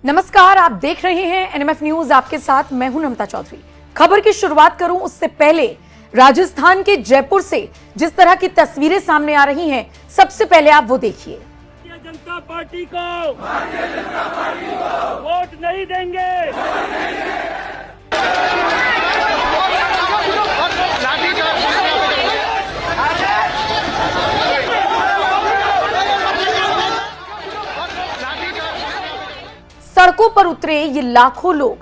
नमस्कार, आप देख रहे हैं एनएमएफ न्यूज। आपके साथ मैं हूं नमता चौधरी। खबर की शुरुआत करूं उससे पहले राजस्थान के जयपुर से जिस तरह की तस्वीरें सामने आ रही हैं, सबसे पहले आप वो देखिए। भारतीय जनता पार्टी को वोट नहीं देंगे। सड़कों पर उतरे ये लाखों लोग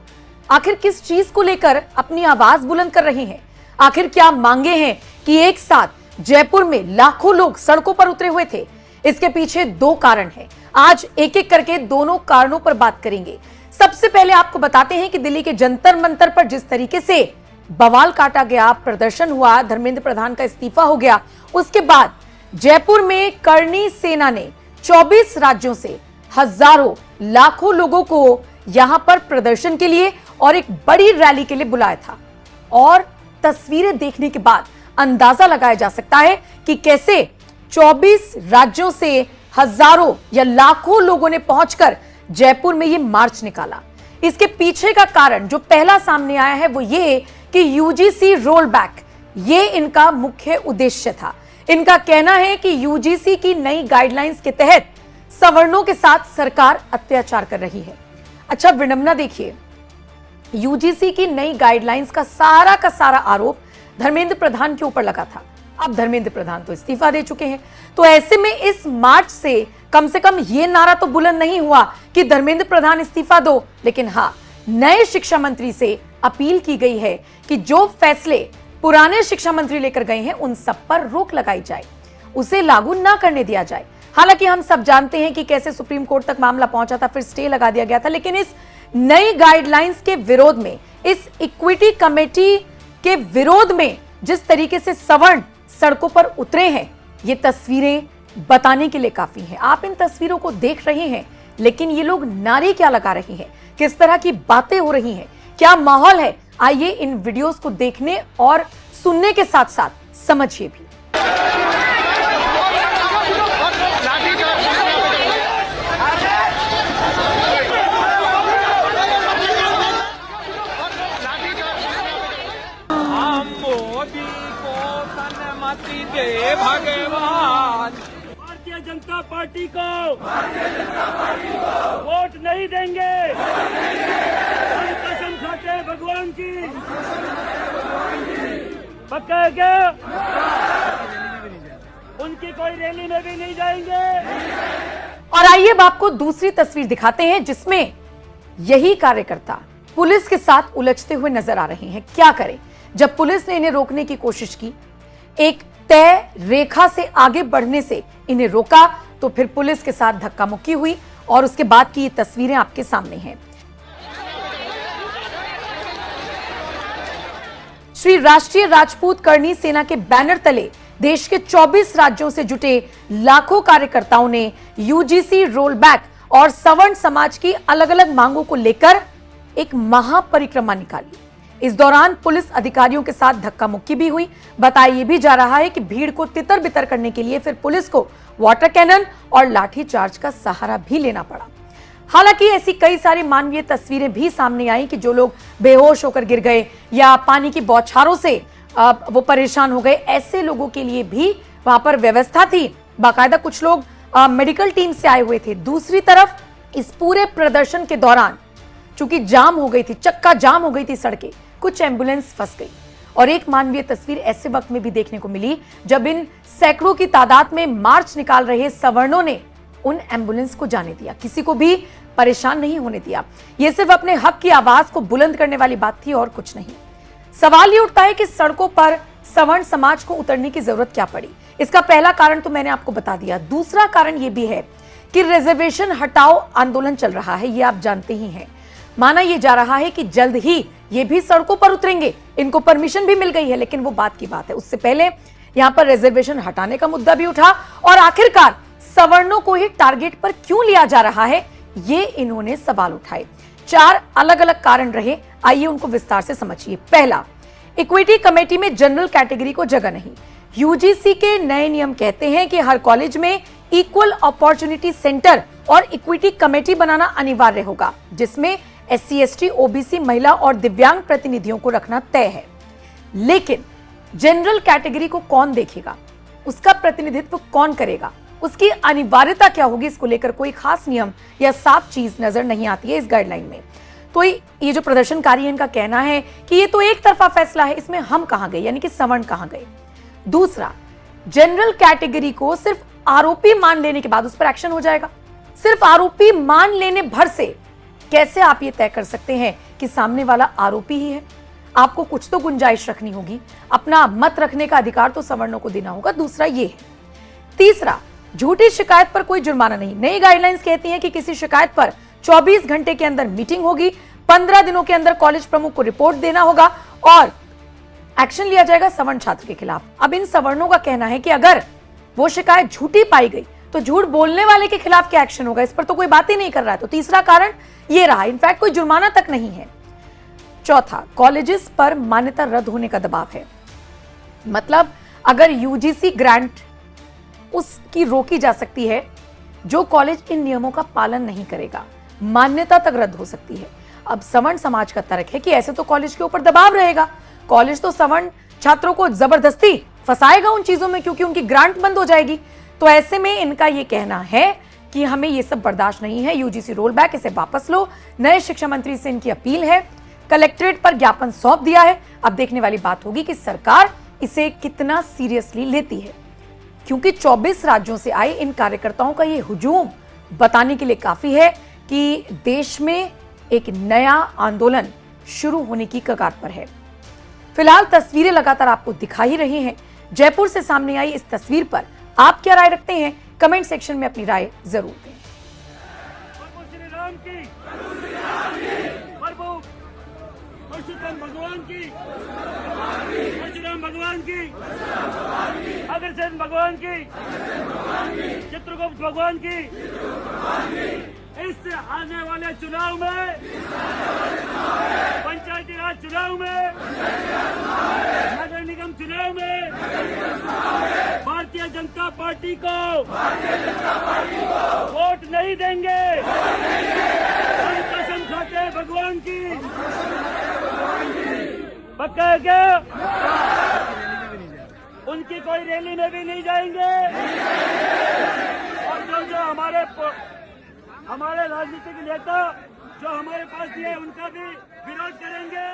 आखिर किस चीज को लेकर अपनी आवाज बुलंद कर रहे हैं? आखिर क्या मांगे हैं कि एक साथ जयपुर में लाखों लोग सड़कों पर उतरे हुए थे? इसके पीछे दो कारण हैं। आज एक एक करके दोनों कारणों पर बात करेंगे। सबसे पहले आपको बताते हैं कि दिल्ली के जंतर मंतर पर जिस तरीके से बवाल काटा गया, प्रदर्शन हुआ, धर्मेंद्र प्रधान का इस्तीफा हो गया, उसके बाद जयपुर में करणी सेना ने 24 राज्यों से हजारों लाखों लोगों को यहां पर प्रदर्शन के लिए और एक बड़ी रैली के लिए बुलाया था। और तस्वीरें देखने के बाद अंदाजा लगाया जा सकता है कि कैसे 24 राज्यों से हजारों या लाखों लोगों ने पहुंचकर जयपुर में ये मार्च निकाला। इसके पीछे का कारण जो पहला सामने आया है वो ये कि यूजीसी रोल बैक, ये इनका मुख्य उद्देश्य था। इनका कहना है कि यूजीसी की नई गाइडलाइंस के तहत सवर्णों के साथ सरकार अत्याचार कर रही है। अच्छा, विडंबना देखिए, यूजीसी की नई गाइडलाइंस का सारा आरोप धर्मेंद्र प्रधान के ऊपर लगा था। अब धर्मेंद्र प्रधान तो इस्तीफा दे चुके हैं, तो ऐसे में इस मार्च से कम ये नारा तो बुलंद नहीं हुआ कि धर्मेंद्र प्रधान इस्तीफा दो, लेकिन हां, नए शिक्षा मंत्री से अपील की गई है कि जो फैसले पुराने शिक्षा मंत्री लेकर गए हैं उन सब पर रोक लगाई जाए, उसे लागू ना करने दिया जाए। हालांकि हम सब जानते हैं कि कैसे सुप्रीम कोर्ट तक मामला पहुंचा था, फिर स्टे लगा दिया गया था, लेकिन इस नई गाइडलाइंस के विरोध में, इस इक्विटी कमेटी के विरोध में जिस तरीके से सवर्ण सड़कों पर उतरे हैं, ये तस्वीरें बताने के लिए काफी हैं। आप इन तस्वीरों को देख रहे हैं, लेकिन ये लोग नारे क्या लगा रहे हैं, किस तरह की बातें हो रही हैं, क्या माहौल है, आइए इन वीडियोस को देखने और सुनने के साथ साथ समझिए भी। भगवान भारतीय जनता पार्टी को वोट नहीं देंगे। हम कसम खाते हैं भगवान की, पक्का है क्या? उनकी कोई रैली में भी नहीं जाएंगे। और आइए अब आपको दूसरी तस्वीर दिखाते हैं जिसमें यही कार्यकर्ता पुलिस के साथ उलझते हुए नजर आ रहे हैं। क्या करें, जब पुलिस ने इन्हें रोकने की कोशिश की, एक तय रेखा से आगे बढ़ने से इन्हें रोका, तो फिर पुलिस के साथ धक्का मुक्की हुई और उसके बाद की ये तस्वीरें आपके सामने हैं। श्री राष्ट्रीय राजपूत करणी सेना के बैनर तले देश के 24 राज्यों से जुटे लाखों कार्यकर्ताओं ने यूजीसी रोल बैक और सवर्ण समाज की अलग अलग मांगों को लेकर एक महापरिक्रमा निकाली। इस दौरान पुलिस अधिकारियों के साथ धक्का मुक्की भी हुई। बताया ये भी जा रहा है कि भीड़ को तितर बितर करने के लिए फिर पुलिस को वाटर कैनन और लाठी चार्ज का सहारा भी लेना पड़ा। हालांकि ऐसी कई सारी मानवीय तस्वीरें भी सामने आई कि जो लोग बेहोश होकर गिर गए या पानी की बौछारों से वो परेशान हो गए, ऐसे लोगों के लिए भी वहां पर व्यवस्था थी। बाकायदा कुछ लोग मेडिकल टीम से आए हुए थे। दूसरी तरफ इस पूरे प्रदर्शन के दौरान चूंकि जाम हो गई थी, चक्का जाम हो गई थी सड़कें, कुछ एम्बुलेंस फंस गई। और एक मानवीय तस्वीर ऐसे वक्त में भी देखने को मिली जब इन सैकड़ों की तादाद में मार्च निकाल रहे सवर्णों ने उन एम्बुलेंस को जाने दिया, किसी को भी परेशान नहीं होने दिया। यह सिर्फ अपने हक की आवाज को बुलंद करने वाली बात थी और कुछ नहीं। सवाल ये उठता है कि सड़कों पर सवर्ण समाज को उतरने की जरूरत क्या पड़ी? इसका पहला कारण तो मैंने आपको बता दिया। दूसरा कारण यह भी है कि रिजर्वेशन हटाओ आंदोलन चल रहा है, ये आप जानते ही हैं। माना यह जा रहा है कि जल्द ही ये भी सड़कों पर उतरेंगे। इनको परमिशन भी मिल गई है, लेकिन वो बात की बात है। उससे पहले यहां पर रिजर्वेशन हटाने का मुद्दा भी उठा और आखिरकार सवर्णों को ही टारगेट पर क्यों लिया जा रहा है, ये इन्होंने सवाल उठाए। 4 अलग अलग कारण रहे, आइए उनको विस्तार से समझिए। पहला, इक्विटी कमेटी में जनरल कैटेगरी को जगह नहीं। यूजीसी के नए नियम कहते हैं कि हर कॉलेज में इक्वल अपॉर्चुनिटी सेंटर और इक्विटी कमेटी बनाना अनिवार्य होगा, जिसमें SC, ST, OBC, महिला और दिव्यांग प्रतिनिधियों को रखना तय है। लेकिन जनरल कैटेगरी को कौन देखेगा, उसका प्रतिनिधित्व कौन करेगा, उसकी अनिवार्यता क्या होगी, इसको लेकर कोई खास नियम या साफ चीज नजर नहीं आती है इस गाइडलाइन में। तो ये जो प्रदर्शनकारी है, इनका कहना है कि ये तो एक तरफा फैसला है, इसमें हम कहां गए, यानी कि सवर्ण कहां गए। दूसरा, जनरल कैटेगरी को सिर्फ आरोपी मान लेने के बाद उस पर एक्शन हो जाएगा। सिर्फ आरोपी मान लेने भर से कैसे आप ये तय कर सकते हैं कि सामने वाला आरोपी ही है? आपको कुछ तो गुंजाइश रखनी होगी, अपना मत रखने का अधिकार तो सवर्णों को देना होगा। दूसरा ये है। तीसरा, झूठी शिकायत पर कोई जुर्माना नहीं। नई गाइडलाइंस कहती हैं कि किसी शिकायत पर 24 घंटे के अंदर मीटिंग होगी, 15 दिनों के अंदर कॉलेज प्रमुख को रिपोर्ट देना होगा और एक्शन लिया जाएगा सवर्ण छात्र के खिलाफ। अब इन सवर्णों का कहना है कि अगर वो शिकायत झूठी पाई गई तो झूठ बोलने वाले के खिलाफ क्या एक्शन होगा, इस पर तो कोई बात ही नहीं कर रहा है। तो तीसरा कारण ये रहा, इनफैक्ट कोई जुर्माना तक नहीं है। चौथा, कॉलेजेस पर मान्यता रद्द होने का दबाव है। मतलब अगर UGC ग्रांट उसकी रोकी जा सकती है, जो कॉलेज इन नियमों का पालन नहीं करेगा, मान्यता तक रद्द हो सकती है। अब सवर्ण समाज का तर्क है कि ऐसे तो कॉलेज के ऊपर दबाव रहेगा, कॉलेज तो सवर्ण छात्रों को जबरदस्ती फंसाएगा उन चीजों में, क्योंकि उनकी ग्रांट बंद हो जाएगी। तो ऐसे में इनका यह कहना है कि हमें यह सब बर्दाश्त नहीं है, UGC रोल बैक, इसे वापस लो। नए शिक्षा मंत्री से इनकी अपील है, कलेक्ट्रेट पर ज्ञापन सौंप दिया है। अब देखने वाली बात होगी कि सरकार इसे कितना सीरियसली लेती है, क्योंकि 24 राज्यों से आए इन कार्यकर्ताओं का ये हुजूम बताने के लिए काफी है कि देश में एक नया आंदोलन शुरू होने की कगार पर है। फिलहाल तस्वीरें लगातार आपको दिखा ही रही हैं। जयपुर से सामने आई इस तस्वीर पर आप क्या राय रखते हैं, कमेंट सेक्शन में अपनी राय जरूर दें। प्रभु श्री राम की, प्रभु परशुराम भगवान की, परशुराम भगवान की, अग्रसेन भगवान की, चित्रगुप्त भगवान की। इससे आने वाले चुनाव में, पंचायती राज चुनाव में, नगर निगम चुनाव में भारतीय जनता पार्टी को वोट नहीं देंगे। हम कसम खाते हैं भगवान की। पक्का है क्या? उनकी कोई रैली में भी नहीं जाएंगे और जो हमारे राजनीतिक नेता जो हमारे पास दिए उनका भी विरोध करेंगे।